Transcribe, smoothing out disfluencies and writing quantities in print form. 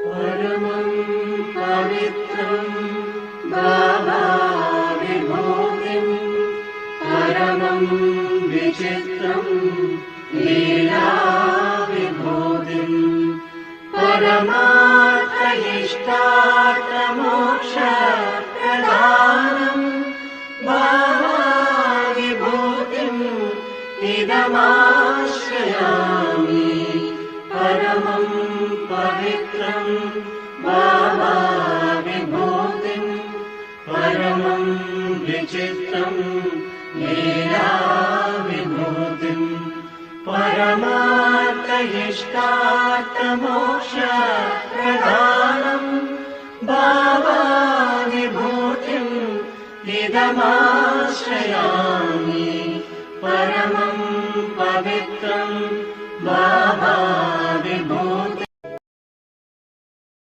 परमं पवित्रं भावाविभूतिं परमं विचित्रं लीलाविभूतिं परमार्थइष्टार्थमोक्षप्रदानं भावाविभूतिम् इदमाश्रयामि परमं पवित्रं भावाविभूतिं परमं विचित्रं लीलाविभूतिं परमार्थइष्टार्थमोक्षप्रदानं भावाविभूतिम् इदमाश्रयामि परमं पवित्रं